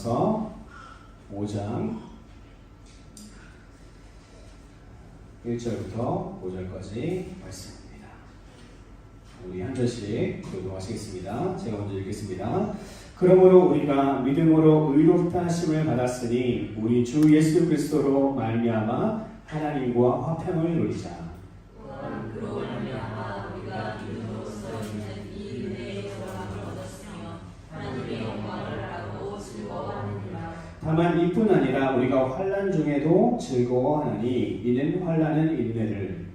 로마서 5장 1절부터 5절까지 말씀입니다. 우리 한 절씩 교독하시겠습니다. 제가 먼저 읽겠습니다. 그러므로 우리가 믿음으로 의롭다 하심을 받았으니 우리 주 예수 그리스도로 말미암아 하나님과 화평을 누리자. 그로 말미암아 우리가 믿음으로써 있는 이 은혜의 영광을 얻었으며 하나님의 영광을 알고 즐거워하느니라. 다만 이뿐 아니라 우리가 환난 중에도 즐거워하나니 이는 환난은 인내를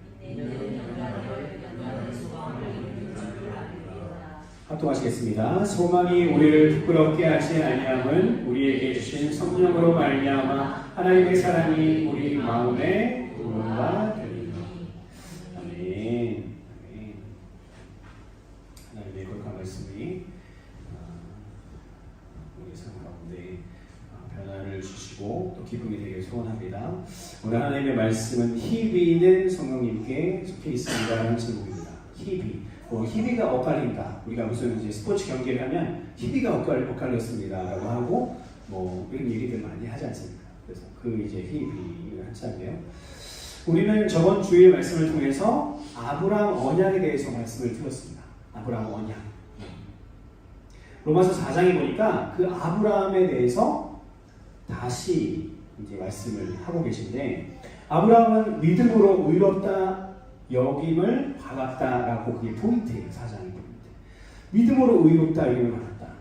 합독하시겠습니다. 소망이 우리를 부끄럽게 하지 아니함은 우리에게 주신 성령으로 말미암아 하나님의 사랑이 우리 마음에 도움과 되리라. 아멘. 하나님의 거룩한 말씀이 우리 삶 가운데 변화를 주시고 또 기쁨이 되길 소원합니다. 오늘 하나님의 말씀은 희비는 성령님께 속해 있습니다라는 제목입니다. 희비. 희비가 엇갈린다. 우리가 무슨 이제 스포츠 경기를 하면 희비가 엇갈렸습니다라고 하고 이런 얘기들 많이 하지 않습니까? 그래서 그 이제 희비를 한자인데요. 우리는 저번 주일 말씀을 통해서 아브라함 언약에 대해서 말씀을 들었습니다. 아브라함 언약. 로마서 4장에 보니까 그 아브라함에 대해서 다시 이제 말씀을 하고 계신데, 아브라함은 믿음으로 의롭다 여김을 받았다라고 그게 포인트예요. 4장의 포인트. 믿음으로 의롭다 여김을 받았다.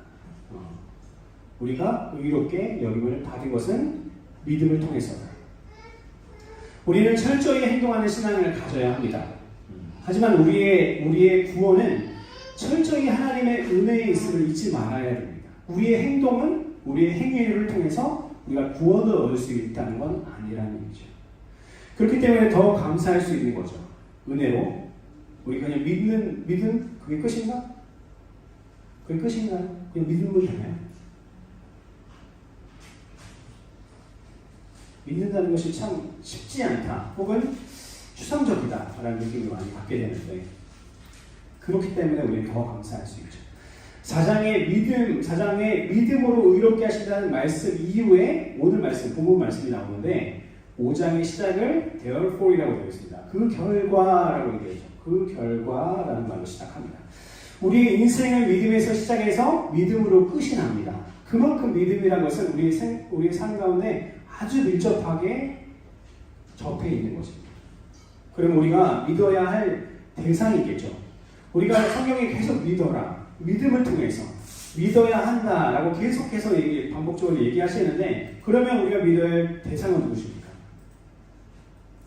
우리가 의롭게 여김을 받은 것은 믿음을 통해서다. 우리는 철저히 행동하는 신앙을 가져야 합니다. 하지만 우리의 구원은 철저히 하나님의 은혜에 있음을 잊지 말아야 됩니다. 우리의 행동은 우리의 행위를 통해서 우리가 구원을 얻을 수 있다는 건 아니라는 얘기죠. 그렇기 때문에 더 감사할 수 있는 거죠. 은혜로 우리 그냥 믿음 그게 끝인가? 그게 끝인가요? 그냥 믿으면 되나요? 믿는다는 것이 참 쉽지 않다, 혹은 추상적이다라는 느낌을 많이 받게 되는데, 그렇기 때문에 우리는 더 감사할 수 있죠. 4장의 믿음으로 의롭게 하신다는 말씀 이후에 오늘 말씀, 본문 말씀이 나오는데 5장의 시작을 therefore이라고 되어 있습니다. 그 결과라고 얘기하죠. 그 결과라는 말로 시작합니다. 우리의 인생을 믿음에서 시작해서 믿음으로 끝이 납니다. 그만큼 믿음이라는 것은 우리의 삶 가운데 아주 밀접하게 접해 있는 것입니다. 그럼 우리가 믿어야 할 대상이 있겠죠. 우리가 성경에 계속 믿어라, 믿음을 통해서 믿어야 한다라고 계속해서 반복적으로 얘기하시는데, 그러면 우리가 믿어야 할 대상은 누구십니까?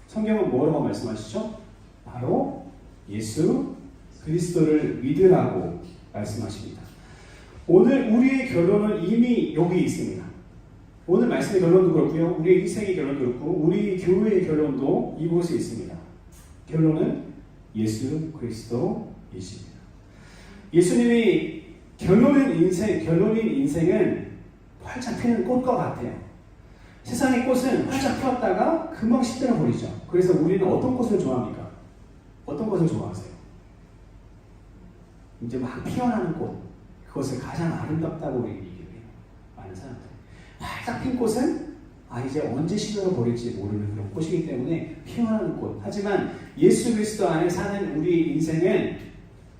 성경은 뭐라고 말씀하시죠? 바로 예수 그리스도를 믿으라고 말씀하십니다. 오늘 우리의 결론은 이미 여기 있습니다. 오늘 말씀의 결론도 그렇고요, 우리의 인생의 결론도 그렇고, 우리 교회의 결론도 이곳에 있습니다. 결론은 예수 그리스도이십니다. 예수님이 결론인 인생은 활짝 피는 꽃과 같아요. 세상의 꽃은 활짝 피었다가 금방 시들어 버리죠. 그래서 우리는 어떤 꽃을 좋아합니까? 어떤 꽃을 좋아하세요? 이제 막 피어나는 꽃, 그것을 가장 아름답다고 우리 얘기해요. 많은 사람들. 활짝 핀 꽃은 이제 언제 시들어 버릴지 모르는 그런 꽃이기 때문에 피어나는 꽃. 하지만 예수 그리스도 안에 사는 우리 인생은,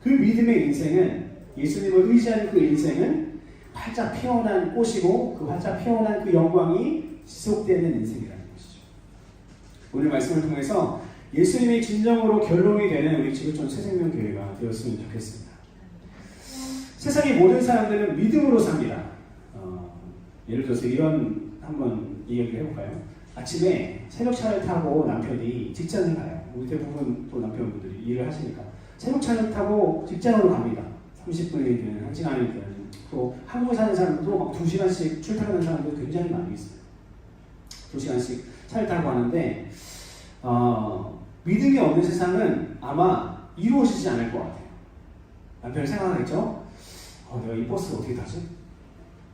그 믿음의 인생은, 예수님을 의지하는 그 인생은 활짝 피어난 꽃이고, 그 활짝 피어난 그 영광이 지속되는 인생이라는 것이죠. 오늘 말씀을 통해서 예수님이 진정으로 결론이 되는 우리 지구촌 새생명교회가 되었으면 좋겠습니다. 세상의 모든 사람들은 믿음으로 삽니다. 예를 들어서 이런 한번 이야기를 해볼까요? 아침에 새벽차를 타고 남편이 직장을 가요. 우리 대부분 또 남편분들이 일을 하시니까 새벽차를 타고 직장으로 갑니다. 30분이든 1시간이든, 또 한국에 사는 사람들도 막 2시간씩 출퇴근하는 사람도 굉장히 많이 있어요. 2시간씩 차를 타고 가는데 믿음이 없는 세상은 아마 이루어지지 않을 것 같아요. 남편이 생각하겠죠? 내가 이 버스 어떻게 타지?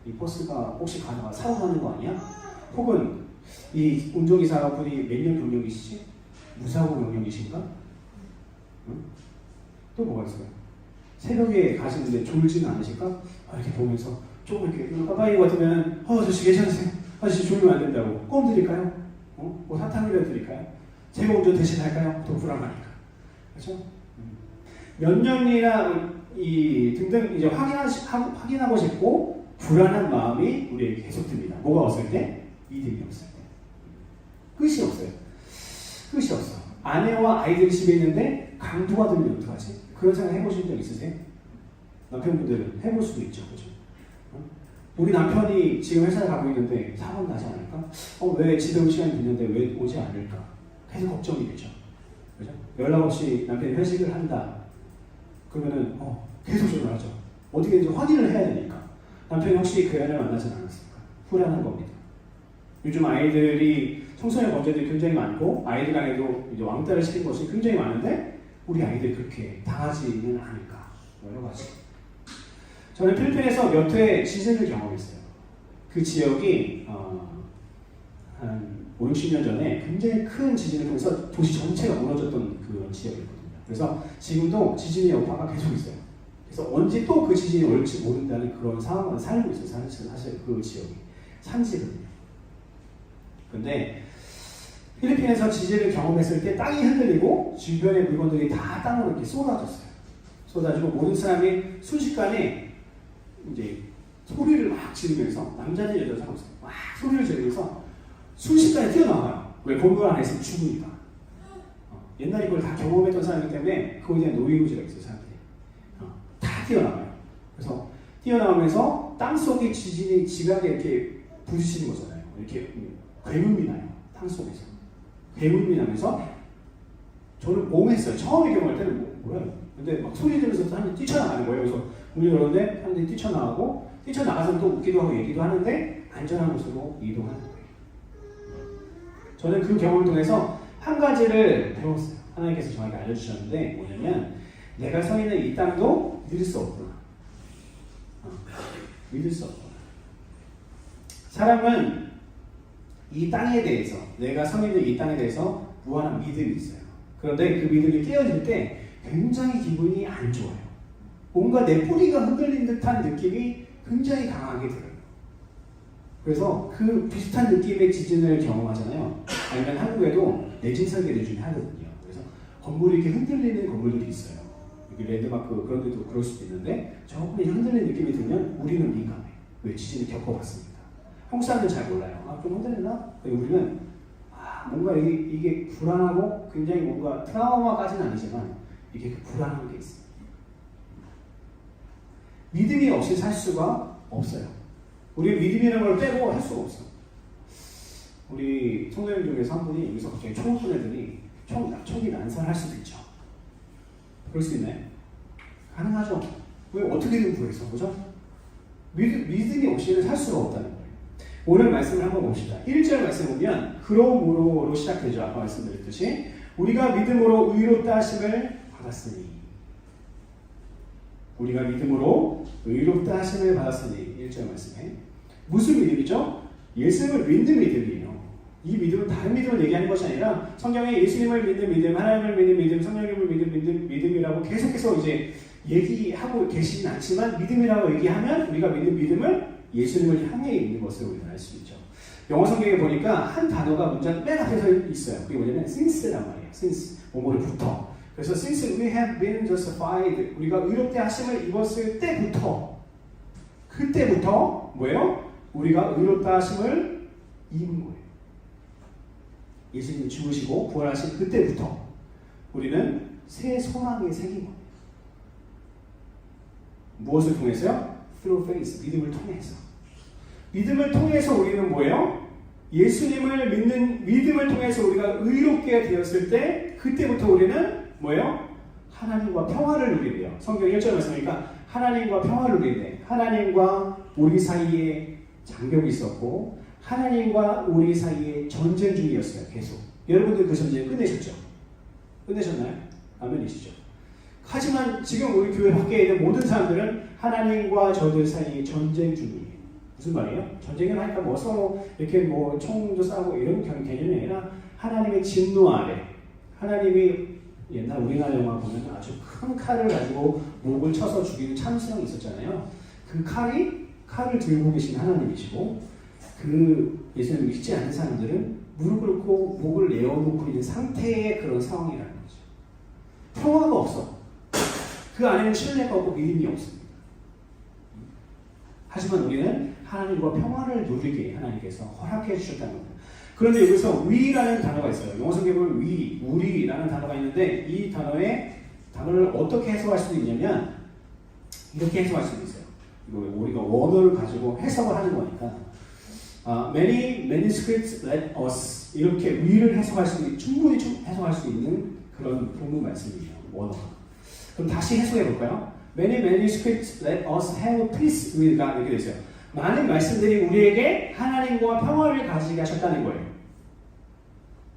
이 버스가 혹시 가다가 사고 나는 거 아니야? 혹은 이 운전기사분이 몇 년 경력이시지? 무사고 경력이신가? 응? 또 뭐가 있어요? 새벽에 가시는데 졸지는 않으실까? 이렇게 보면서 조금 이렇게 깜빡이고 같으면 아저씨 괜찮으세요? 아저씨 졸리면 안 된다고 껌 드릴까요? 뭐 사탕이라도 드릴까요? 제가 운전 대신 할까요? 더 불안하니까. 그렇죠? 면역이나 이 등등 이제 확인하고 싶고 불안한 마음이 우리에게 계속 듭니다. 뭐가 없을 때? 믿음이 없을 때. 끝이 없어요. 끝이 없어. 아내와 아이들이 집에 있는데 강도가 들면 어떡하지? 그런 생각 해보신 적 있으세요? 남편분들은 해볼 수도 있죠. 그렇죠? 우리 남편이 지금 회사에 가고 있는데 사고는 나지 않을까? 왜 집에 올 시간이 됐는데 왜 오지 않을까? 계속 걱정이 되죠. 그죠? 연락 없이 남편이 회식을 한다. 그러면은 계속 전화하죠. 어떻게든지 확인을 해야 되니까. 남편이 혹시 그 애를 만나지 않았을까? 불안한 겁니다. 요즘 아이들이 청소년 범죄들이 굉장히 많고 아이들에게도 이제 왕따를 시킨 것이 굉장히 많은데 우리 아이들이 그렇게 당하지는 않을까? 여러 가지. 저는 필리핀에서 몇 회 지진을 경험했어요. 그 지역이 한 5, 60년 전에 굉장히 큰 지진을 통해서 도시 전체가 무너졌던 그런 지역이거든요. 그래서 지금도 지진의 여파가 계속 있어요. 그래서 언제 또 그 지진이 올지 모른다는 그런 상황을 살고 있어요. 사실 그 지역이 산지거든요. 근데 필리핀에서 지진을 경험했을 때 땅이 흔들리고 주변의 물건들이 다 땅으로 이렇게 쏟아졌어요. 쏟아지고 모든 사람이 순식간에 이제 소리를 막 지르면서 남자들 여자들 상관없어요. 막 소리를 지르면서 순식간에 뛰어나와요. 왜? 본물 안에 있으면 죽으니까. 옛날에 그걸 다 경험했던 사람이기 때문에 그거에 대한 노이로지가 있어요. 사람들이. 다 뛰어나와요. 그래서 뛰어나오면서 땅속에 지진이 지각에 이렇게 부딪히는 거잖아요. 이렇게 괴물이 나요. 땅속에서. 괴물이 나면서 저는 몽했어요. 처음에 경험할 때는 뭐야? 근데 막 소리 지르면서 사람들이 뛰쳐나가는 거예요. 그래서 문이 열었는데 사람들이 뛰쳐나가고 뛰쳐나가서 또 웃기도 하고 얘기도 하는데 안전한 곳으로 이동하는 거예요. 저는 그 경험을 통해서 한 가지를 배웠어요. 하나님께서 저에게 알려주셨는데 뭐냐면 내가 서 있는 이 땅도 믿을 수 없구나. 믿을 수 없구나. 사람은 이 땅에 대해서 내가 서 있는 이 땅에 대해서 무한한 믿음이 있어요. 그런데 그 믿음이 깨어질 때 굉장히 기분이 안 좋아요. 뭔가 내 뿌리가 흔들린 듯한 느낌이 굉장히 강하게 들어요. 그래서 그 비슷한 느낌의 지진을 경험하잖아요. 아니면 한국에도 내진 설계들 중에 하거든요. 그래서 건물이 이렇게 흔들리는 건물들이 있어요. 여기 랜드마크 그런 데도 그럴 수도 있는데 조금 흔들리는 느낌이 들면 우리는 민감해. 왜? 지진을 겪어봤습니다. 한국 사람들은 잘 몰라요. 좀 흔들리나? 우리는 뭔가 이게 불안하고 굉장히 뭔가 트라우마까지는 아니지만 이게 불안한 게 있어요. 믿음이 없이 살 수가 없어요. 우리 믿음이라는 걸 빼고 할 수가 없어. 우리 청소년 중에서 한 분이 여기서 갑자기 총을 쏘는 애들이 총이 난사할 수도 있죠. 그럴 수 있나요? 가능하죠. 왜? 어떻게든 구해서, 그죠? 믿음이 없이는 살 수가 없다는 거예요. 오늘 말씀을 한번 봅시다. 1절 말씀 보면 그러므로로 시작되죠. 아까 말씀드렸듯이 우리가 믿음으로 의롭다 하심을 받았으니 우리가 믿음으로 의롭다 하심을 받았으니 1절 말씀에 무슨 믿음이죠? 예수님을 믿는 믿음이에요. 이 믿음은 다른 믿음을 얘기하는 것이 아니라 성경에 예수님을 믿는 믿음, 하나님을 믿는 믿음, 성령님을 믿는 믿음이라고 계속해서 이제 얘기하고 계시진 않지만 믿음이라고 얘기하면 우리가 믿는 믿음을 예수님을 향해 있는 것을 우리는 알 수 있죠. 영어 성경에 보니까 한 단어가 문장 맨 앞에서 있어요. 그게 뭐냐면 since란 말이에요. since, 뭐뭐로부터. 그래서 since we have been justified, 우리가 의롭게 하심을 입었을 때부터 그때부터 뭐예요? 우리가 의롭다 하심을 입은 거예요. 예수님이 죽으시고 부활하신 그때부터 우리는 새 소망에 새긴 거예요. 무엇을 통해서요? Through faith, 믿음을 통해서. 믿음을 통해서 우리는 뭐예요? 예수님을 믿는 믿음을 통해서 우리가 의롭게 되었을 때 그때부터 우리는 뭐예요? 하나님과 평화를 누리래요. 성경 1절 말씀이니까 하나님과 평화를 누리래. 하나님과 우리 사이에 장벽이 있었고 하나님과 우리 사이에 전쟁 중이었어요. 계속. 여러분들 그 전쟁 끝내셨죠? 끝내셨나요? 아멘이시죠? 하지만 지금 우리 교회 밖에 있는 모든 사람들은 하나님과 저들 사이에 전쟁 중이에요. 무슨 말이에요? 전쟁을 하니까 뭐 서로 이렇게 뭐 총도 쏴고 이런 개념이 아니라 하나님의 진노 아래 하나님이 옛날 우리나라 영화 보면 아주 큰 칼을 가지고 목을 쳐서 죽이는 참수형이 있었잖아요. 그 칼이 칼을 들고 계신 하나님이시고 그 예수님을 믿지 않는 사람들은 무릎 꿇고 목을 내어놓고 있는 상태의 그런 상황이라는 거죠. 평화가 없어. 그 안에는 신뢰가 없고 믿음이 없습니다. 하지만 우리는 하나님과 평화를 누리게 하나님께서 허락해 주셨다는 겁니다. 그런데 여기서 위라는 단어가 있어요. 영어 성경에 보면 위, 우리라는 단어가 있는데 이 단어를 어떻게 해석할 수도 있냐면 이렇게 해석할 수도 있어요. 이거 우리가 원어를 가지고 해석을 하는 거니까 many manuscripts let us 이렇게 위를 해석할 수 충분히 해석할 수 있는 그런 본문 말씀이에요. 원어가. 그럼 다시 해석해 볼까요? Many manuscripts let us have peace with God 이렇게 되어 있어요. 많은 말씀들이 우리에게 하나님과 평화를 가지게 하셨다는 거예요.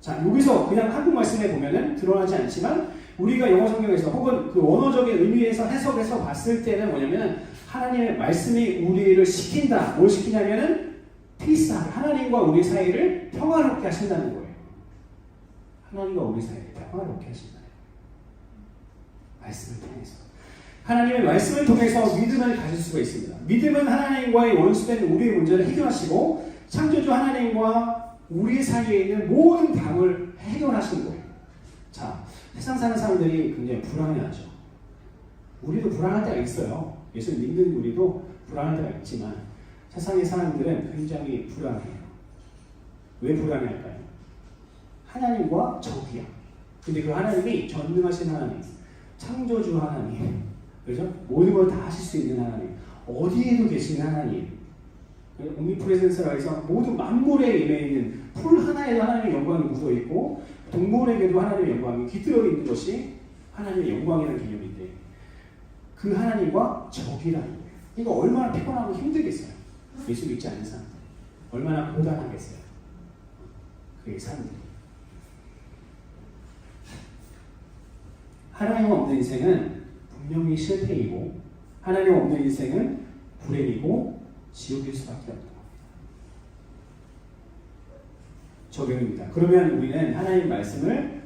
자, 여기서 그냥 한국 말씀에 보면은 드러나지 않지만 우리가 영어 성경에서 혹은 그 원어적인 의미에서 해석해서 봤을 때는 뭐냐면 하나님의 말씀이 우리를 시킨다. 뭘 시키냐면은 피스하게 하나님과 우리 사이를 평화롭게 하신다는 거예요. 하나님과 우리 사이를 평화롭게 하신다. 말씀을 통해서. 하나님의 말씀을 통해서 믿음을 가질 수가 있습니다. 믿음은 하나님과의 원수된 우리의 문제를 해결하시고 창조주 하나님과 우리 사이에 있는 모든 담을 해결하시는 거예요. 자, 세상 사는 사람들이 굉장히 불안해하죠. 우리도 불안할 때가 있어요. 예수 믿는 우리도 불안할 때가 있지만 세상의 사람들은 굉장히 불안해요. 왜 불안해할까요? 하나님과 적이야. 근데 그 하나님이 전능하신 하나님, 창조주 하나님, 그렇죠? 모든 걸 다 하실 수 있는 하나님, 어디에도 계신 하나님, 옴니프레젠스라고 해서 모든 만물에 임해 있는 풀 하나에도 하나님의 영광이 묻어 있고 동물에게도 하나님의 영광이 깃들어 있는 것이 하나님의 영광이라는 개념인데 그 하나님과 적이라는 거예요. 이거 얼마나 피곤하고 힘들겠어요. 예수 믿지 않는 사람들 얼마나 고단하겠어요. 그의 사람들이. 하나님 없는 인생은 분명히 실패이고 하나님 없는 인생은 불행이고 지옥일 수밖에 없다. 적용입니다. 그러면 우리는 하나님 말씀을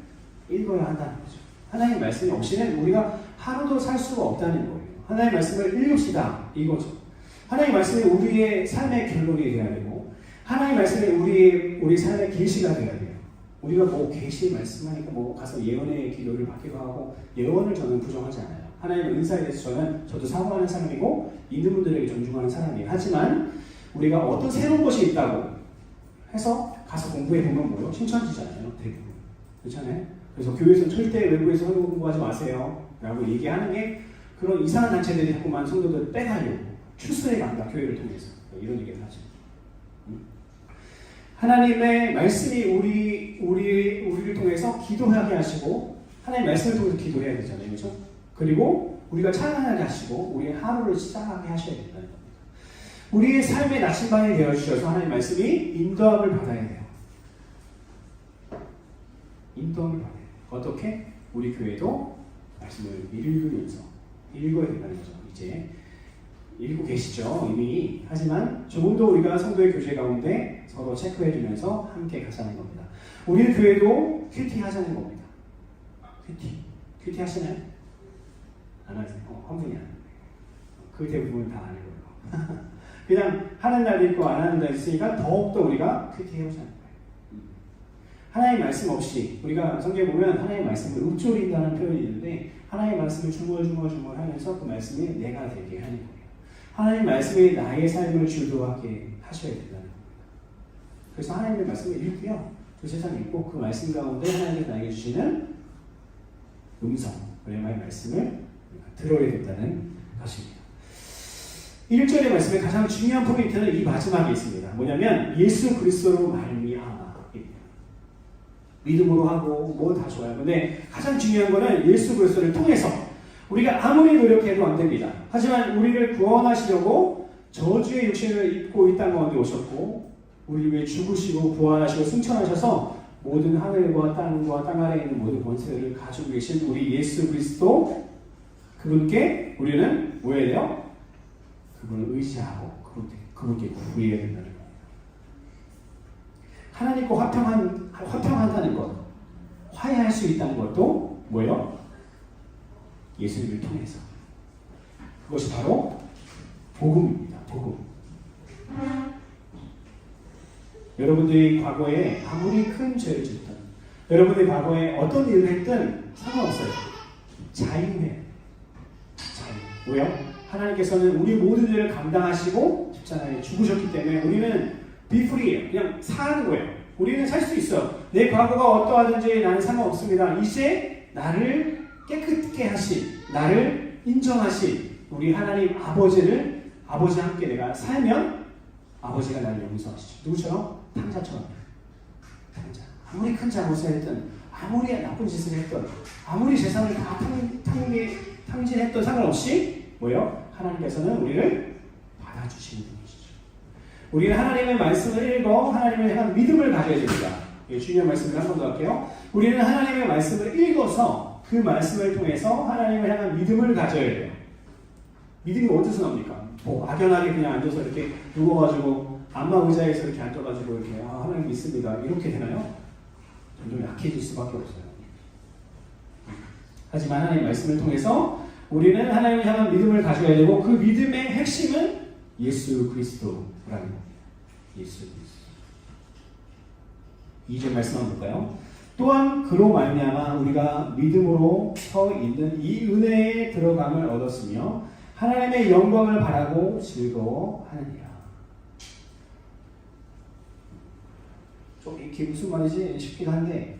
읽어야 한다는 거죠. 하나님 말씀이 없이는 우리가 하루도 살 수가 없다는 거예요. 하나님 말씀을 읽읍시다. 이거죠. 하나님 말씀이 우리의 삶의 결론이 되어야 되고 하나님 말씀이 우리 삶의 계시가 되어야 돼요. 우리가 뭐 계시 말씀하니까 뭐 가서 예언의 기도를 받기도 하고 예언을 저는 부정하지 않아요. 하나님의 은사에 대해서 저도 사모하는 사람이고 있는 분들에게 존중하는 사람이에요. 하지만 우리가 어떤 새로운 것이 있다고 해서 가서 공부해보면 뭐요? 칭찬지잖아요. 대부분. 그렇잖아요? 그래서 교회에서 절대 외부에서 성경 공부하지 마세요. 라고 얘기하는 게 그런 이상한 단체들이 자꾸만 성도들 빼가려고 추수해 간다. 교회를 통해서. 이런 얘기를 하죠. 하나님의 말씀이 우리를 통해서 기도하게 하시고 하나님의 말씀을 통해서 기도해야 되잖아요. 그렇죠? 그리고 우리가 찬양하게 하시고 우리의 하루를 시작하게 하셔야 된다는 겁니다. 우리의 삶의 나침반이 되어주셔서 하나님의 말씀이 인도함을 받아야 돼요. 인도함을 받아야 돼요. 어떻게? 우리 교회도 말씀을 읽으면서 읽어야 된다는 거죠. 이제 읽고 계시죠? 이미. 하지만 조금 더 우리가 성도의 교제 가운데 서로 체크해주면서 함께 가자는 겁니다. 우리 교회도 큐티 하자는 겁니다. 큐티 하시나요? 안 하세요? 한 분이 안 해요. 그 대부분 다 안 해요. 그냥 하는 날도 있고 안 하는 날도 있으니까 더욱더 우리가 큐티 해보자는 거예요. 하나님의 말씀 없이 우리가 성경에 보면 하나님의 말씀을 읊조린다는 표현이 있는데 하나님의 말씀을 중얼중얼 하면서 그 말씀이 내가 되게 하는 거예요. 하나님의 말씀이 나의 삶을 주도하게 하셔야 된다는 겁니다. 그래서 하나님의 말씀을 읽고요. 그 세상에 있고 그 말씀 가운데 하나님께서 나에게 주시는 음성, 렘마의 말씀을 들어야 된다는 것입니다. 1절의 말씀의 가장 중요한 포인트는 이 마지막에 있습니다. 뭐냐면 예수 그리스도로 말미암아. 믿음으로 하고 뭐 다 좋아요. 근데 가장 중요한 거는 예수 그리스도를 통해서 우리가 아무리 노력해도 안 됩니다. 하지만 우리를 구원하시려고 저주의 육신을 입고 이 땅 가운데 오셨고 우리 위해 죽으시고 부활하시고 승천하셔서 모든 하늘과 땅과 땅 아래에 있는 모든 권세를 가지고 계신 우리 예수 그리스도 그분께 우리는 뭐 해야 돼요? 그분을 의지하고 그분께 구해야 된다는 겁니다. 하나님과 화평한다는 것, 화해할 수 있다는 것도 뭐예요? 예수님을 통해서. 그것이 바로 복음입니다. 복음. 여러분들이 과거에 아무리 큰 죄를 짓든 여러분들이 과거에 어떤 일을 했든 상관없어요. 자유해. 자유. 왜요? 하나님께서는 우리 모든 일을 감당하시고 십자가에 죽으셨기 때문에 우리는 be free예요. 그냥 사는 거예요. 우리는 살 수 있어요. 내 과거가 어떠하든지 나는 상관없습니다. 이제 나를 깨끗게 하신, 나를 인정하신 우리 하나님 아버지와 함께 내가 살면 아버지가 나를 용서하시죠. 누구처럼? 탕자처럼. 탕자. 아무리 큰 잘못을 했든 아무리 나쁜 짓을 했든 아무리 재산을 다 탕진했던 상관없이 뭐예요? 하나님께서는 우리를 받아주시는 분이시죠. 우리는 하나님의 말씀을 읽어 하나님을 향한 믿음을 가져야 됩니다. 중요한 말씀을 한 번 더 할게요. 우리는 하나님의 말씀을 읽어서 그 말씀을 통해서 하나님을 향한 믿음을 가져야 돼요. 믿음이 어디서 나옵니까? 막연하게 그냥 앉아서 이렇게 누워가지고 안마 의자에서 이렇게 앉아가지고 이렇게 하나님 믿습니다. 이렇게 되나요? 점점 약해질 수밖에 없어요. 하지만 하나님의 말씀을 통해서 우리는 하나님을 향한 믿음을 가져야 되고 그 믿음의 핵심은 예수 그리스도라는 겁니다. 예수 그리스도. 2절 말씀 한번 볼까요? 또한 그로 말미암아 우리가 믿음으로 서 있는 이 은혜에 들어감을 얻었으며 하나님의 영광을 바라고 즐거워하느니라. 좀 이게 무슨 말이지 싶긴 한데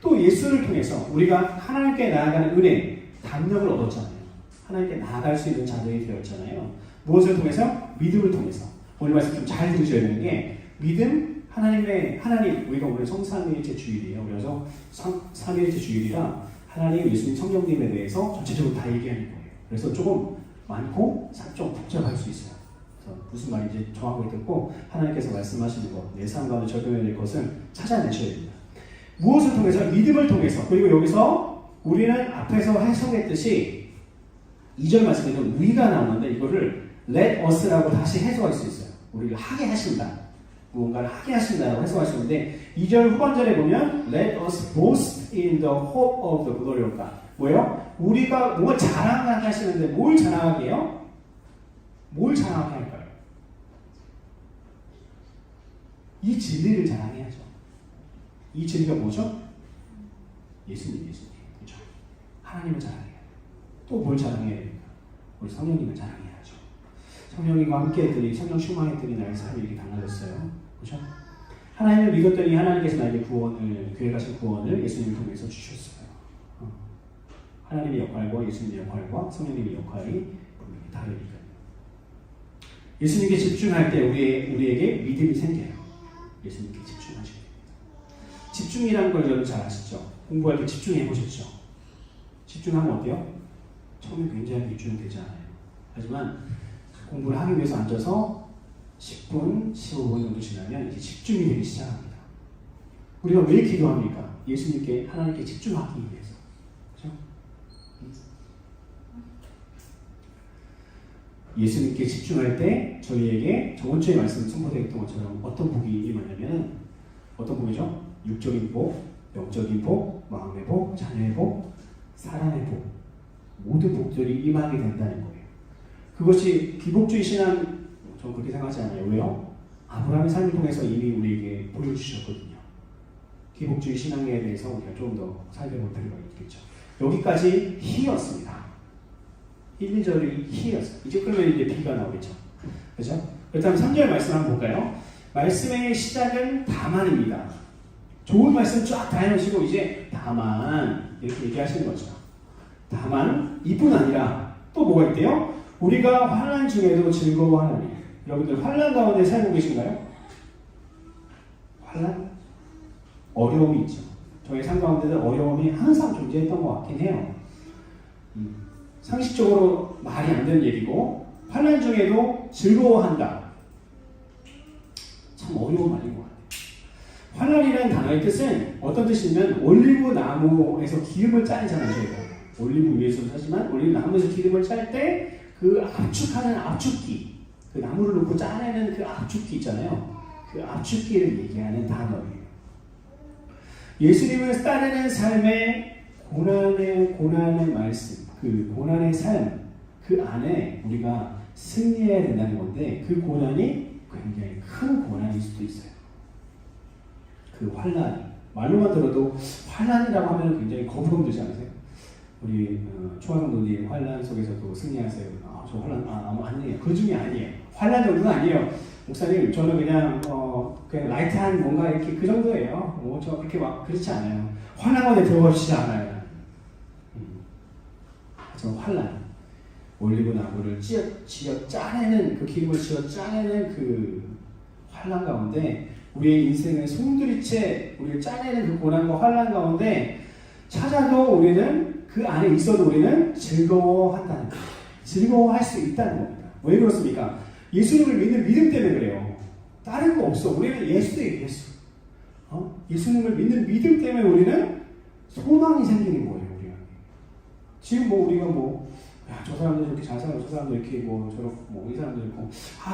또 예수를 통해서 우리가 하나님께 나아가는 은혜, 담력을 얻었잖아요. 하나님께 나아갈 수 있는 자들이 되었잖아요. 무엇을 통해서? 믿음을 통해서. 오늘 말씀 좀 잘 들으셔야 되는 게 믿음, 하나님, 우리가 오늘 성삼위일체 주일이에요. 그래서 삼위일체 주일이라 하나님, 예수님, 성령님에 대해서 전체적으로 다 얘기하는 거예요. 그래서 조금 많고 좀 복잡할 수 있어요. 그래서 무슨 말인지 정확하게 듣고 하나님께서 말씀하시는 것, 내 삶 가운데 적용해야 될 것을 찾아내셔야 됩니다. 무엇을 통해서? 믿음을 통해서. 그리고 여기서 우리는 앞에서 해석했듯이 2절 말씀에는 우리가 나오는데 이거를 let us라고 다시 해석할 수 있어요. 우리를 하게 하신다. 무언가를 하게 하신다라고 해석할 수 있는데 2절 후반절에 보면 let us boast in the hope of the glory of God. 뭐예요? 우리가 뭔가 자랑하게 하시는데 뭘 자랑하게 해요? 뭘 자랑하게 할까요? 이 진리를 자랑해야죠. 이 진리가 뭐죠? 예수님. 그렇죠? 하나님을 자랑해야 돼요. 또 뭘 자랑해야 됩니까? 우리 성령님을 자랑해야죠. 성령님과 함께 했더니 성령 충만했더니 나의 삶이 이렇게 달라졌어요. 그렇죠? 하나님을 믿었더니 하나님께서 나에게 계획하신 구원을 예수님을 통해서 주셨어요. 하나님의 역할과 예수님의 역할과 성령님의 역할이 분명히 다르니까요. 예수님께 집중할 때 우리에게 믿음이 생겨요. 예수님께 집중하셔야 됩니다. 집중이라는 걸 여러분 잘 아시죠? 공부할 때 집중해 보셨죠? 집중하면 어때요? 처음에 굉장히 집중되지 않아요. 하지만 공부를 하기 위해서 앉아서 10분, 15분 정도 지나면 이제 집중이 되기 시작합니다. 우리가 왜 기도합니까? 예수님께, 하나님께 집중하기 위해서. 그렇죠? 예수님께 집중할 때 저희에게 저번 주에 말씀 선포되었던 것처럼 어떤 복이 임하냐면 어떤 복이죠? 육적인 복, 영적인 복, 마음의 복, 자녀의 복, 사람의 복, 모든 복들이 임하게 된다는 거예요. 그것이 기복주의 신앙, 저는 그렇게 생각하지 않아요. 왜요? 아브라함의 삶을 통해서 이미 우리에게 보여주셨거든요. 기복주의 신앙에 대해서 우리가 좀 더 살펴볼 필요가 있겠죠. 여기까지 희였습니다. 1, 2절이 희였어요. 이제 그러면 이제 B가 나오겠죠. 그렇죠? 그렇다면 3절 말씀 한번 볼까요? 말씀의 시작은 다만입니다. 좋은 말씀 쫙 다 해놓으시고 이제 다만 이렇게 얘기하시는 거죠. 다만 이뿐 아니라 또 뭐가 있대요? 우리가 환난 중에도 즐거워하나니. 여러분들 환난 가운데 살고 계신가요? 환난? 어려움이 있죠. 저희 삶 가운데는 어려움이 항상 존재했던 것 같긴 해요. 상식적으로 말이 안 되는 얘기고 환난 중에도 즐거워한다. 참 어려운 말인 것 같아요. 환난이라는 단어의 뜻은 어떤 뜻이냐면 올리브 나무에서 기름을 짜내잖아요. 저희가 올리브 위에서도 하지만 올리브 나무에서 기름을 짤 때 그 압축하는 압축기, 그 나무를 놓고 짜내는 그 압축기 있잖아요. 그 압축기를 얘기하는 단어예요. 예수님을 따르는 삶의 고난의 말씀, 그 고난의 삶, 그 안에 우리가 승리해야 된다는 건데 그 고난이 굉장히 큰 고난일 수도 있어요. 그 환난, 말로만 들어도 환난이라고 하면 굉장히 거부감 들지 않으세요? 우리 초아정도님 환난 속에서도 승리하세요. 저 환난 아니에요. 그 중에 아니에요. 환난 정도는 아니에요. 목사님, 저는 그냥 라이트한 뭔가 이렇게 그 정도예요. 저 그렇게 막 그렇지 않아요. 환난에 들어가시지 않아요. 저 환난, 올리브 나무를 지어 짜내는 그 기름을 지어 짜내는 그 환난 가운데 우리의 인생의 송두리째 우리를 짜내는 그 고난과 환난 가운데 찾아도 우리는 그 안에 있어도 우리는 즐거워한다는 거예요. 즐거워할 수 있다는 겁니다. 왜 그렇습니까? 예수님을 믿는 믿음 때문에 그래요. 다른 거 없어. 우리는 예수예요, 예수. 예수님을 믿는 믿음 때문에 우리는 소망이 생기는 거예요, 우리가. 지금 우리가 저 사람들 이렇게 잘 살고, 저 사람들 이렇게 저렇고, 이 사람들 있고,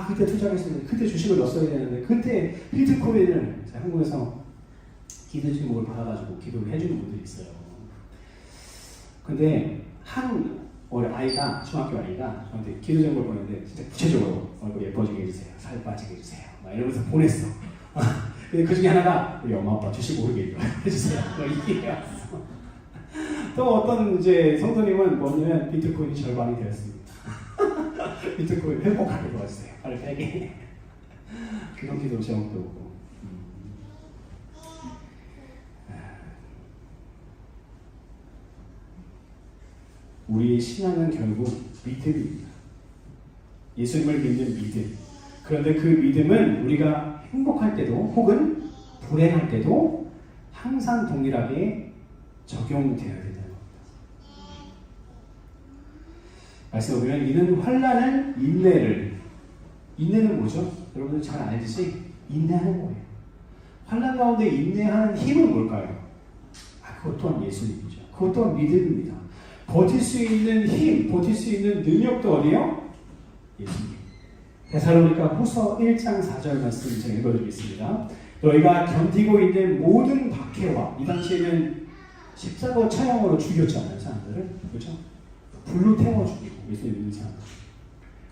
그때 투자했었는데, 그때 주식을 넣었어야 되는데, 그때 비트코인을 한국에서 기도 제목을 받아가지고 기도를 해주는 분들이 있어요. 근데 아이가, 중학교 아이가 저한테 기도 제목을 보냈는데, 진짜 구체적으로 얼굴 예뻐지게 해주세요. 살 빠지게 해주세요. 막 이러면서 보냈어. 근데 그 중에 하나가, 우리 엄마 아빠 주식 오르게 해주세요. 이게 왔어. 또 어떤 성도님은 뭐냐면 비트코인이 절반이 되었습니다. 비트코인 회복하게 도와주세요. 빨리 빼게. 그런 기도 제목도 오고. 우리의 신앙은 결국 믿음입니다. 예수님을 믿는 믿음. 그런데 그 믿음은 우리가 행복할 때도 혹은 불행할 때도 항상 동일하게 적용되어야 된다는 겁니다. 말씀을 보면 이는 환난은 인내는 뭐죠? 여러분들 잘 알듯이 인내하는 거예요. 환난 가운데 인내하는 힘은 뭘까요? 그것 또한 예수님이죠. 그것 또한 믿음입니다. 버틸 수 있는 힘, 버틸 수 있는 능력도 어디요? 예수님. 데살로니가 후서 1장 4절 말씀 제가 읽어드리겠습니다. 너희가 견디고 있는 모든 박해와, 이 당시에는 십자가 처형으로 죽였잖아요, 사람들을. 그렇죠? 불로 태워 죽이고, 예수님 믿는 사람들.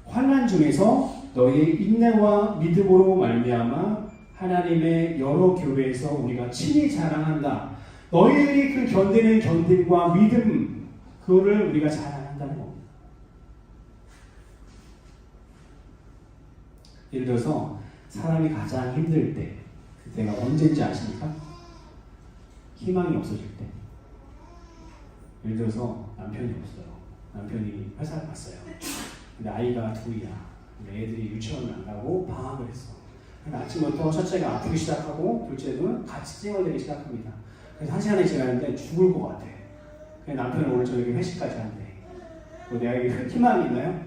환난 중에서 너희의 인내와 믿음으로 말미암아 하나님의 여러 교회에서 우리가 친히 자랑한다. 너희들이 그 견디는 견딤과 믿음, 그거를 우리가 자랑한다는 겁니다. 예를 들어서 사람이 가장 힘들 때, 그때가 언제인지 아십니까? 희망이 없어질 때. 예를 들어서 남편이 없어요. 남편이 회사를 갔어요. 근데 아이가 둘이야. 근데 애들이 유치원을 안 가고 방학을 했어. 그러니까 아침부터 첫째가 아프기 시작하고 둘째는 같이 찡얼대기 시작합니다. 그래서 1시간이 지났는데 죽을 것 같아. 그래서 남편은 오늘 저녁에 회식까지 한대. 내가 희망이 있나요?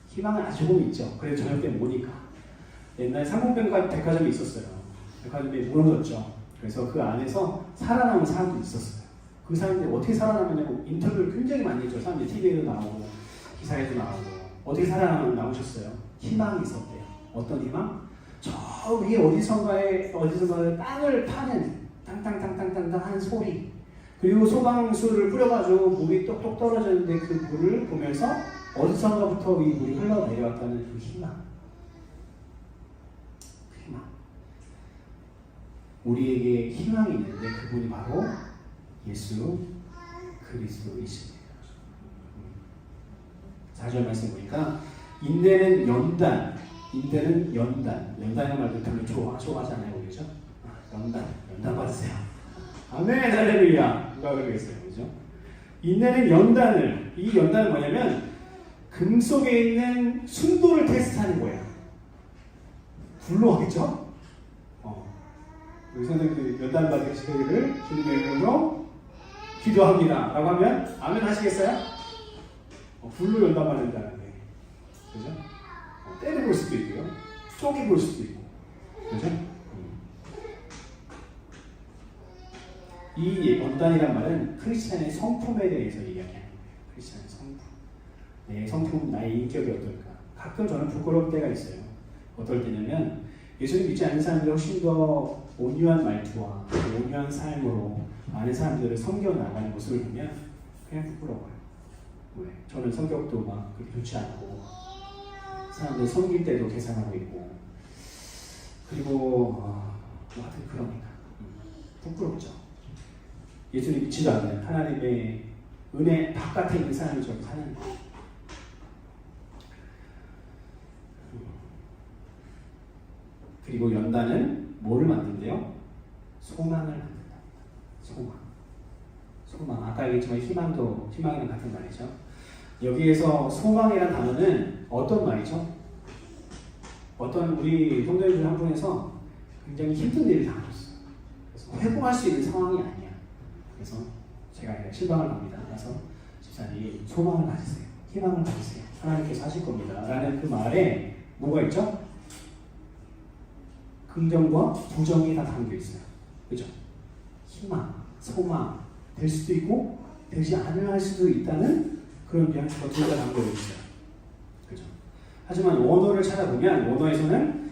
희망은 아주 조금 있죠. 그래도 저녁 때 모니까. 옛날에 상품평가 백화점이 있었어요. 백화점이 무너졌죠. 그래서 그 안에서 살아남은 사람도 있었어요. 그 사람들이 어떻게 살아남았냐고 인터뷰를 굉장히 많이 했죠. 사람들이 TV에도 나오고 기사에도 나오고. 어떻게 살아남으셨어요? 희망이 있었대요. 어떤 희망? 저 위에 어디선가에 땅을 파는 땅땅땅땅땅땅 하는 소리. 그리고 소방수를 뿌려가지고 물이 똑똑 떨어졌는데 그 물을 보면서 어디선가부터 이 물이 흘러내려왔다는 그 희망. 우리에게 희망이 있는데 그분이 바로 예수 그리스도이십니다. 4절 말씀 보니까 인내는 연단이라는 말도 별로 좋아하지 않아요, 그죠? 연단 받으세요. 아멘, 할렐루야. 누가 그러겠어요, 그죠? 인내는 이 연단은 뭐냐면 금 속에 있는 순도를 테스트하는 거예요. 불로 하겠죠? 여기서는 그 연단 받으시기를 주님의 이름으로 기도합니다. 라고 하면 아멘 하시겠어요? 불로 연단 받는다는 게, 그죠? 때려 볼 수도 있고요, 쪼개 볼 수도 있고, 그죠? 이 연단이란 말은 크리스찬의 성품에 대해서 이야기하는 거예요. 크리스찬의 성품. 내 성품, 나의 인격이 어떨까? 가끔 저는 부끄러울 때가 있어요. 어떨 때냐면 예수님 믿지 않는 사람들이 훨씬 더 온유한 말투와 온유한 삶으로 많은 사람들을 섬겨나가는 모습을 보면 그냥 부끄러워요. 왜? 저는 성격도 막 그렇게 좋지 않고 사람들 섬길 때도 계산하고 있고 그리고 하여튼 그러니까 부끄럽죠. 예수님 믿지도 않아요. 하나님의 은혜 바깥에 있는 사람이 좀 사는 거. 그리고 연단은 뭐를 만든대요? 소망을 만든다. 소망. 아까 얘기했지만 희망이랑 같은 말이죠. 여기에서 소망이라는 단어는 어떤 말이죠? 어떤 우리 성도님들 한 분에서 굉장히 힘든 일을 당하셨어요. 그래서 회복할 수 있는 상황이 아니야. 그래서 제가 실망을 합니다. 그래서 집사님 소망을 가지세요. 희망을 가지세요. 하나님께서 하실 겁니다. 라는 그 말에 뭐가 있죠? 긍정과 부정이 다 담겨 있어요. 그죠? 희망, 소망 될 수도 있고 되지 않을 수도 있다는 그런 뉘앙스가 둘 다 담겨 있어요. 그죠? 하지만 원어를 찾아보면 원어에서는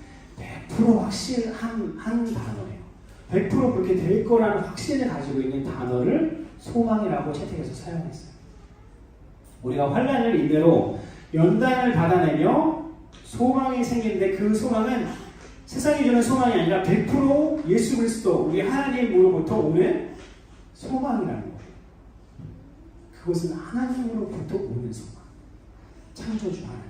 100% 확실한 단어예요. 100% 그렇게 될 거라는 확신을 가지고 있는 단어를 소망이라고 채택해서 사용했어요. 우리가 환난을 인내로 연단을 받아내며 소망이 생기는데 그 소망은 세상이 주는 소망이 아니라 100% 예수 그리스도 우리 하나님으로부터 오는 소망이라는 거예요. 그것은 하나님으로부터 오는 소망. 창조주 하나님.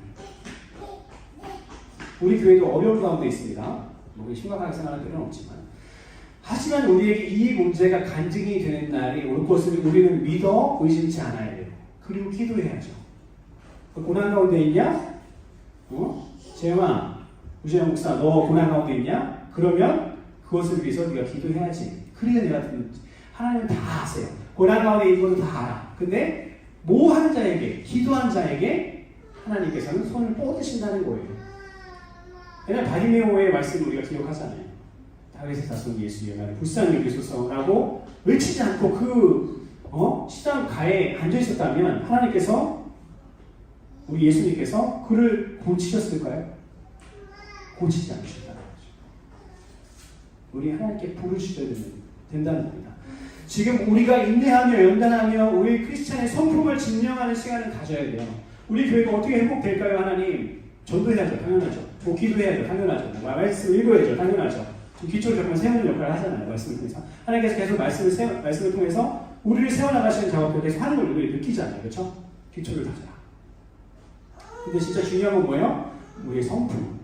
우리 교회도 어려운 가운데 있습니다. 우리 심각하게 생각할 필요는 없지만 하지만 우리에게 이 문제가 간증이 되는 날이 올 것을 우리는 믿어 의심치 않아야 돼요. 그리고 기도해야죠. 고난 가운데 있냐? 재영아, 우재영 목사, 너 고난 가운데 있냐? 그러면 그것을 위해서 네가 기도해야지. 그래야 내가 하나님은 다 아세요. 고난 가운데 있는 것도 다 알아. 근데 뭐 하는 자에게, 기도한 자에게 하나님께서는 손을 뻗으신다는 거예요. 왜냐하면 바리메오의 말씀을 우리가 기억하잖아요. 다윗의 자손 예수여 나를 불쌍히 여기소서라고 외치지 않고 시장가에 앉아 있었다면 하나님께서 우리 예수님께서 그를 고치셨을까요? 고치지 않으셨다는 거죠. 우리 하나님께 부르셔야 된다는 겁니다. 지금 우리가 인내하며 연단하며 우리 크리스찬의 성품을 증명하는 시간을 가져야 돼요. 우리 교회가 어떻게 회복될까요? 하나님 전도해야죠. 당연하죠. 기도해야죠. 당연하죠. 말씀 읽어야죠. 당연하죠. 기초를 정말 세우는 역할을 하잖아요. 말씀을 통해서. 하나님께서 계속 말씀을 통해서 우리를 세워나가시는 작업을 계속 하는 걸 우리가 느끼잖아요. 그렇죠? 기초를 다져라. 근데 진짜 중요한 건 뭐예요? 우리의 성품.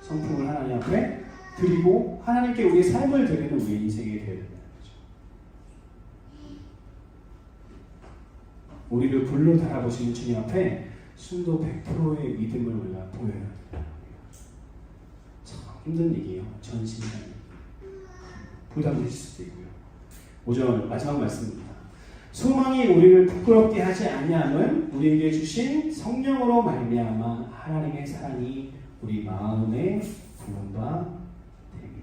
성품을 하나님 앞에 드리고 하나님께 우리의 삶을 드리는 우리의 인생이 되어야 된다는 거죠. 우리를 불러 달아보시는 주님 앞에 순도 100%의 믿음을 우리가 보여야 된다. 참 힘든 얘기예요. 전신적인 부담되실 수도 있고요. 5절 마지막 말씀입니다. 소망이 우리를 부끄럽게 하지 아니함은 우리에게 주신 성령으로 말미암아 하나님의 사랑이 우리 마음의 부흥과 됨이니라.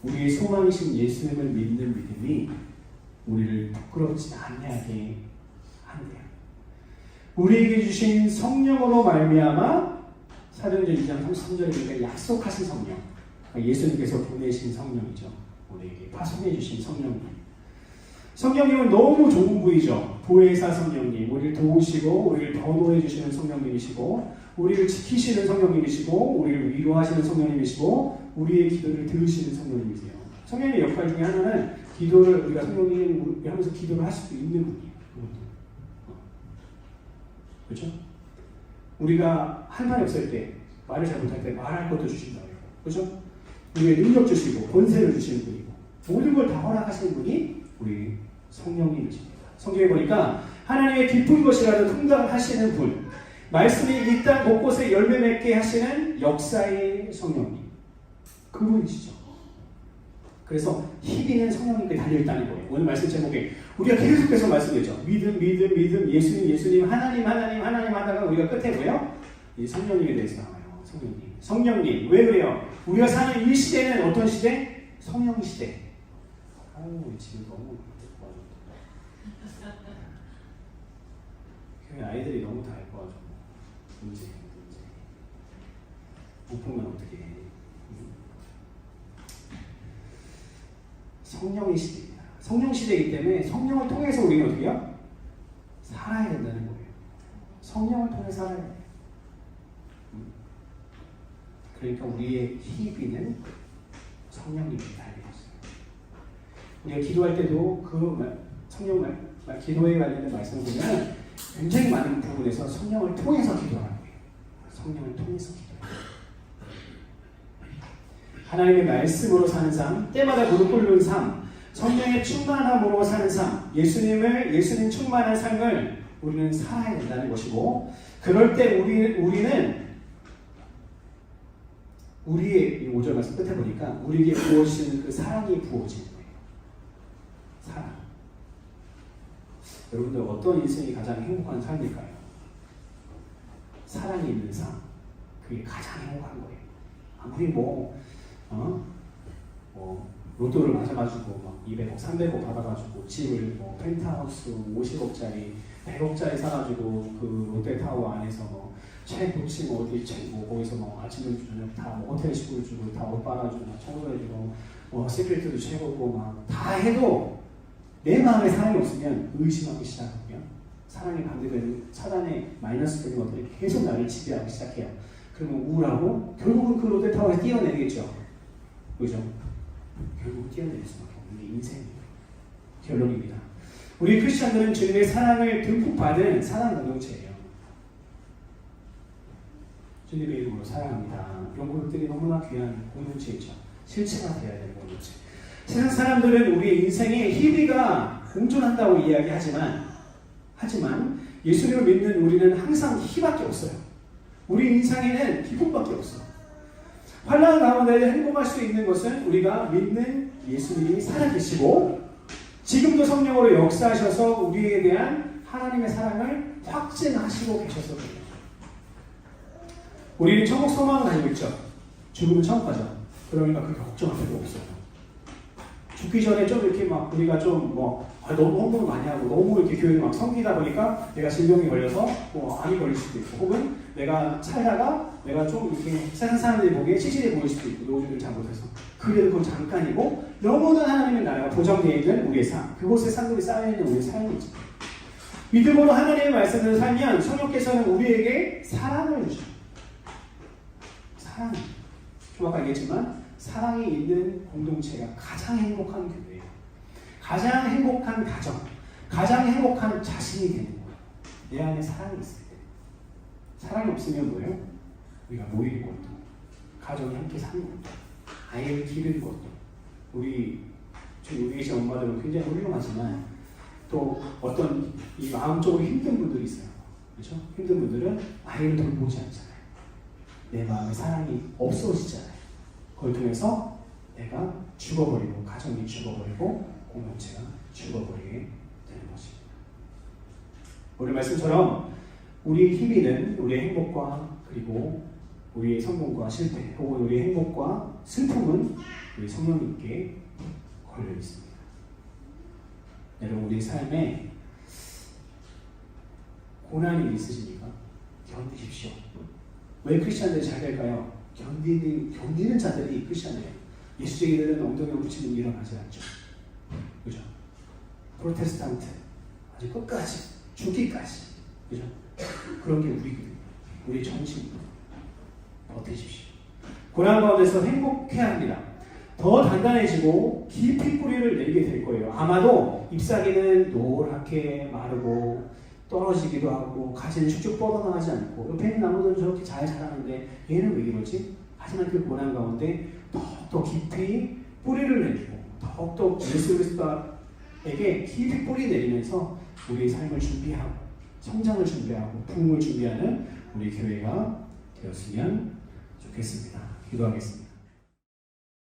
우리의 소망이신 예수님을 믿는 믿음이 우리를 부끄럽지 않게 한대요. 우리에게 주신 성령으로 말미암아 사도행전 2장 33절에 보니까 약속하신 성령, 예수님께서 보내신 성령이죠. 우리에게 파송해 주신 성령님. 성령님은 너무 좋은 분이죠. 보혜사 성령님, 우리를 도우시고 우리를 변호해 주시는 성령님이시고 우리를 지키시는 성령님이시고 우리를 위로하시는 성령님이시고 우리의 기도를 들으시는 성령님이세요. 성령의 역할 중에 하나는 기도를 우리가 성령님 하면서 기도를 할 수도 있는 분이에요. 그렇죠? 우리가 할 말이 없을 때, 말을 잘 못할 때 말할 것도 주신다고 해요. 그렇죠? 우리의 능력 주시고 권세를 주시는 분이고 모든 걸 다 허락하시는 분이 우리 성령님이십니다. 성경에 보니까 하나님의 깊은 것이라도 통달하시는 분, 말씀이 이 땅 곳곳에 열매 맺게 하시는 역사의 성령님, 그분이시죠. 그래서 희비는 성령님께 달려있다는 거예요. 오늘 말씀 제목에 우리가 계속해서 말씀드렸죠. 믿음, 예수님, 하나님 하다가 우리가 끝에 뭐예요? 이 성령님에 대해서 나와요. 성령님. 왜 그래요? 우리가 사는 이 시대는 어떤 시대? 성령 시대. 아유, 지금 너무 아이들이 너무 다 예뻐가지고 문제. 못 보면 어떻게 해? 성령의 시대입니다. 성령 시대이기 때문에 성령을 통해서 우리는 어떻게 해요? 살아야 된다는 거예요. 성령을 통해 살아야 돼요. 그러니까 우리의 희비는 성령님이 달게 됐어요. 우리가 기도할 때도 성령 기도에 관련된 말씀을 보면 굉장히 많은 부분에서 성령을 통해서 기도하는 거예요. 성령을 통해서 기도해요. 하나님의 말씀으로 사는 삶, 때마다 무릎 꿇는 삶, 성령의 충만함으로 사는 삶, 예수님 충만한 삶을 우리는 살아야 된다는 것이고, 그럴 때 우리는 우리의 5절 말씀 끝에 보니까 우리에게 부어지는 그 사랑이 부어지는 거예요. 사랑. 여러분들 어떤 인생이 가장 행복한 삶일까요? 사랑이 있는 삶. 그게 가장 행복한 거예요. 아무리 로또를 맞아가지고 막 200억, 300억 받아가지고 집을 펜트하우스 50억짜리, 100억짜리 사가지고 그 롯데타워 안에서 최고층 어디 거기서 아침을 저녁 다 호텔 식구를 주고 다 옷 빨아주고 청소해주고 시크릿도 최고고 막 다 해도 내 마음에 사랑이 없으면 의심하기 시작하고요. 사랑이 반대되는 차단의 마이너스적인 것들이 계속 나를 지배하기 시작해요. 그러면 우울하고 결국은 그 롯데타워에서 뛰어내리겠죠. 그죠? 결국 뛰어내릴 수밖에 없는 게 인생이에요. 결론입니다. 우리 크리스천들은 주님의 사랑을 듬뿍 받은 사랑 공동체예요. 주님의 이름으로 사랑합니다. 이런 것들이 너무나 귀한 공동체이죠. 실체가 되어야 되는 공동체. 세상 사람들은 우리 인생에 희비가 공존한다고 이야기하지만 예수님을 믿는 우리는 항상 희밖에 없어요. 우리 인생에는 기쁨밖에 없어요. 환난 가운데 행복할 수 있는 것은 우리가 믿는 예수님이 살아계시고 지금도 성령으로 역사하셔서 우리에 대한 하나님의 사랑을 확증하시고 계셔서 그래요. 우리는 천국 소망을 가지고 있죠. 죽으면 천국 가죠. 그러니까 그렇게 걱정할 필요 없어요. 죽기 전에 좀 이렇게 우리가 좀 너무 헌금을 많이 하고 너무 이렇게 교회를 섬기다 보니까 내가 질병에 걸려서 암이 걸릴 수도 있고, 혹은 내가 살다가 내가 좀 이렇게 세상 사람들이 보기에 치질해 보일 수도 있고, 노후를 잘못해서. 그래도 그건 잠깐이고, 영원한 하나님의 나라가 보장되어 있는 우리의 삶, 그곳에 상급이 쌓여있는 우리의 삶이죠. 믿음으로 하나님의 말씀을 살면 성령께서는 우리에게 사랑을 주죠. 사랑. 좀 아까 얘기했지만 사랑이 있는 공동체가 가장 행복한 교회예요. 가장 행복한 가정, 가장 행복한 자신이 되는 거예요. 내 안에 사랑이 있을 때. 사랑이 없으면 뭐예요? 우리가 모이는 것도, 가정이 함께 사는 것도, 아이를 기르는 것도, 우리 계신 엄마들은 굉장히 훌륭하지만 또 어떤 이 마음적으로 힘든 분들이 있어요. 그렇죠? 힘든 분들은 아이를 돌보지 않잖아요. 내 마음에 사랑이 없어지잖아요. 그걸 통해서 내가 죽어버리고, 가정이 죽어버리고, 공동체가 죽어버리게 되는 것입니다. 오늘 말씀처럼 우리의 희비는 우리의 행복과 그리고 우리의 성공과 실패, 혹은 우리의 행복과 슬픔은 우리 성령님께 걸려 있습니다. 여러분, 우리 삶에 고난이 있으십니까? 견디십시오. 왜 크리스천들이 잘 될까요? 견디는 자들이 크리스천이에요. 예수쟁이들은 엉덩이에 붙이는 일 일어나지 않죠. 그죠? 프로테스탄트 아주 끝까지 죽기까지, 그죠? 그런 게 우리거든요. 우리 정신입니다. 버티십시오. 고난 가운데서 행복해야 합니다. 더 단단해지고 깊이 뿌리를 내리게 될 거예요. 아마도 잎사귀는 노랗게 마르고 떨어지기도 하고 가지는 쭉쭉 뻗어나가지 않고, 옆에 있는 나무들은 저렇게 잘 자라는데 얘는 왜 이러지? 하지만 그 고난 가운데 더욱더 깊이 뿌리를 내리고 더욱더 예수 그리스도에게 깊이 뿌리 내리면서 우리의 삶을 준비하고 성장을 준비하고 부흥을 준비하는 우리 교회가 되었으면 좋겠습니다. 기도하겠습니다.